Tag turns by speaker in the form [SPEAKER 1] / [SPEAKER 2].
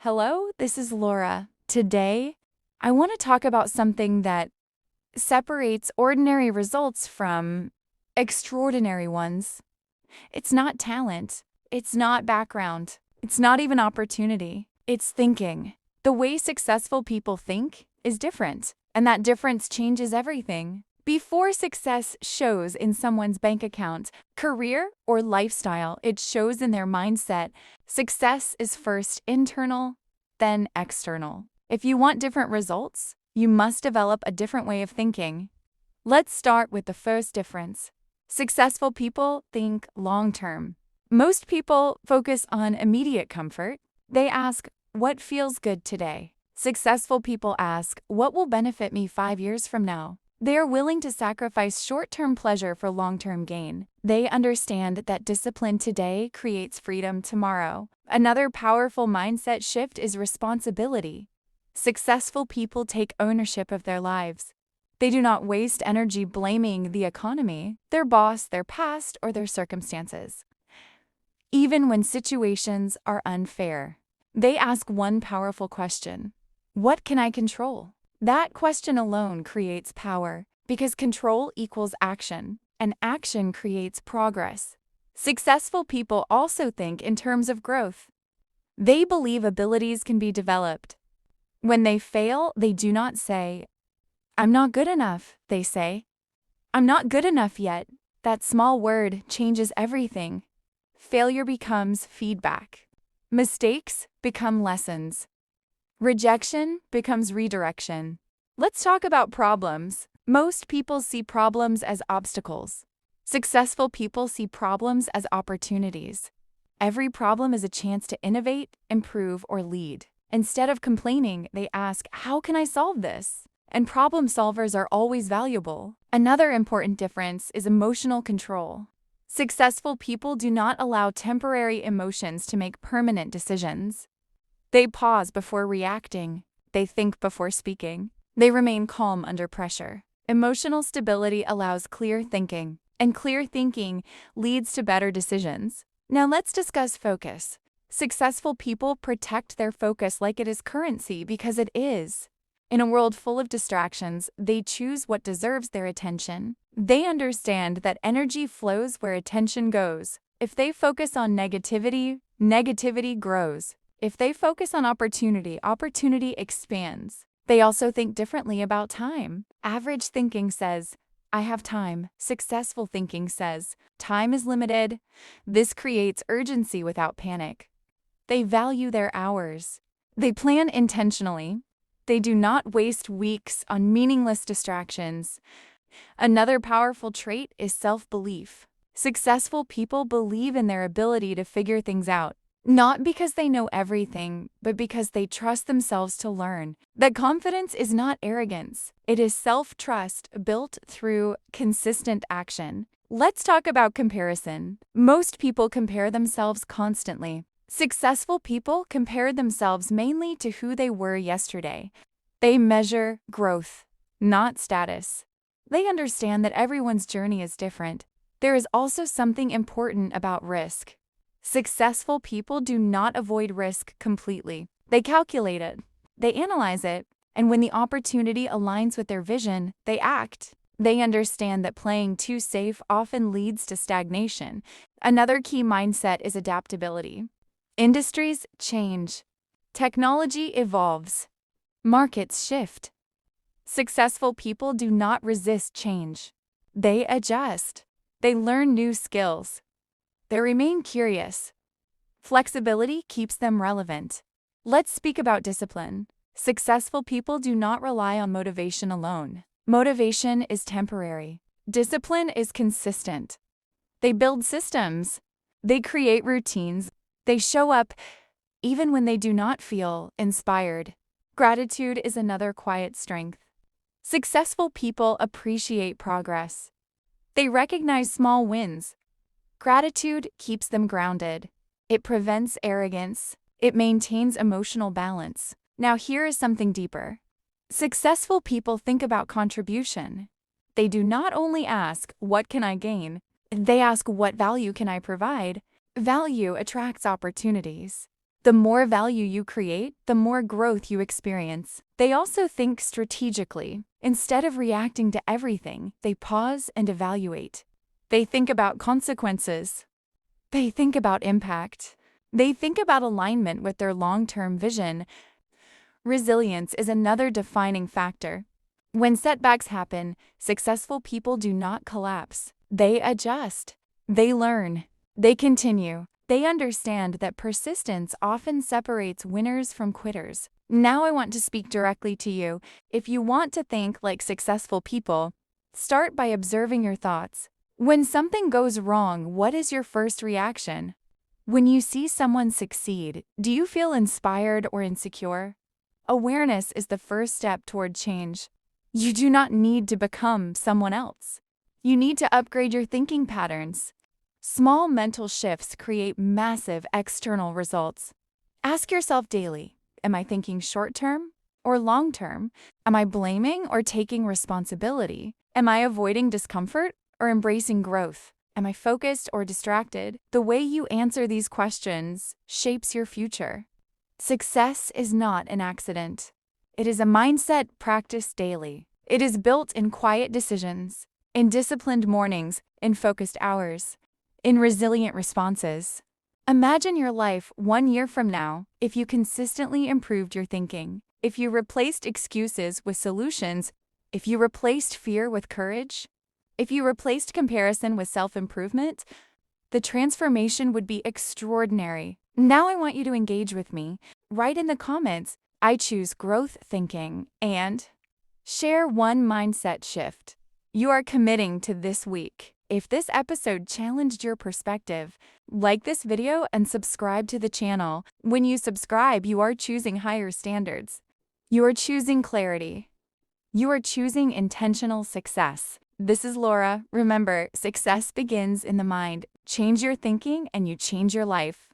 [SPEAKER 1] Hello, this is Laura. Today, I want to talk about something that separates ordinary results from extraordinary ones. It's not talent, it's not background, it's not even opportunity, it's thinking. The way successful people think is different, and that difference changes everything. Before success shows in someone's bank account, career, or lifestyle, it shows in their mindset. Success is first internal, then external. If you want different results, you must develop a different way of thinking. Let's start with the first difference. Successful people think long-term. Most people focus on immediate comfort. They ask, what feels good today? Successful people ask, what will benefit me 5 years from now? They are willing to sacrifice short-term pleasure for long-term gain. They understand that discipline today creates freedom tomorrow. Another powerful mindset shift is responsibility. Successful people take ownership of their lives. They do not waste energy blaming the economy, their boss, their past, or their circumstances. Even when situations are unfair, they ask one powerful question: what can I control? That question alone creates power, because control equals action, and action creates progress. Successful people also think in terms of growth. They believe abilities can be developed. When they fail, they do not say, I'm not good enough. They say, I'm not good enough yet. That small word changes everything. Failure becomes feedback. Mistakes become lessons. Rejection becomes redirection. Let's talk about problems. Most people see problems as obstacles. Successful people see problems as opportunities. Every problem is a chance to innovate, improve, or lead. Instead of complaining, they ask, how can I solve this? And problem solvers are always valuable. Another important difference is emotional control. Successful people do not allow temporary emotions to make permanent decisions. They pause before reacting. They think before speaking. They remain calm under pressure. Emotional stability allows clear thinking, and clear thinking leads to better decisions. Now let's discuss focus. Successful people protect their focus like it is currency, because it is. In a world full of distractions, they choose what deserves their attention. They understand that energy flows where attention goes. If they focus on negativity, negativity grows. If they focus on opportunity, opportunity expands. They also think differently about time. Average thinking says, I have time. Successful thinking says, time is limited. This creates urgency without panic. They value their hours. They plan intentionally. They do not waste weeks on meaningless distractions. Another powerful trait is self-belief. Successful people believe in their ability to figure things out. Not because they know everything, but because they trust themselves to learn. That confidence is not arrogance. It is self-trust built through consistent action. Let's talk about comparison. Most people compare themselves constantly. Successful people compare themselves mainly to who they were yesterday. They measure growth, not status. They understand that everyone's journey is different. There is also something important about risk. Successful people do not avoid risk completely. They calculate it, they analyze it, and when the opportunity aligns with their vision, they act. They understand that playing too safe often leads to stagnation. Another key mindset is adaptability. Industries change. Technology evolves. Markets shift. Successful people do not resist change. They adjust. They learn new skills. They remain curious. Flexibility keeps them relevant. Let's speak about discipline. Successful people do not rely on motivation alone. Motivation is temporary. Discipline is consistent. They build systems. They create routines. They show up even when they do not feel inspired. Gratitude is another quiet strength. Successful people appreciate progress. They recognize small wins. Gratitude keeps them grounded. It prevents arrogance. It maintains emotional balance. Now here is something deeper. Successful people think about contribution. They do not only ask, what can I gain? They ask, what value can I provide? Value attracts opportunities. The more value you create, the more growth you experience. They also think strategically. Instead of reacting to everything, they pause and evaluate. They think about consequences. They think about impact. They think about alignment with their long-term vision. Resilience is another defining factor. When setbacks happen, successful people do not collapse. They adjust. They learn. They continue. They understand that persistence often separates winners from quitters. Now I want to speak directly to you. If you want to think like successful people, start by observing your thoughts. When something goes wrong, what is your first reaction? When you see someone succeed, do you feel inspired or insecure? Awareness is the first step toward change. You do not need to become someone else. You need to upgrade your thinking patterns. Small mental shifts create massive external results. Ask yourself daily, am I thinking short-term or long-term? Am I blaming or taking responsibility? Am I avoiding discomfort or embracing growth? Am I focused or distracted? The way you answer these questions shapes your future. Success is not an accident. It is a mindset practiced daily. It is built in quiet decisions, in disciplined mornings, in focused hours, in resilient responses. Imagine your life 1 year from now if you consistently improved your thinking, if you replaced excuses with solutions, if you replaced fear with courage, if you replaced comparison with self-improvement. The transformation would be extraordinary. Now I want you to engage with me. Write in the comments, I choose growth thinking, and share one mindset shift you are committing to this week. If this episode challenged your perspective, like this video and subscribe to the channel. When you subscribe, you are choosing higher standards. You are choosing clarity. You are choosing intentional success. This is Laura. Remember, success begins in the mind. Change your thinking and you change your life.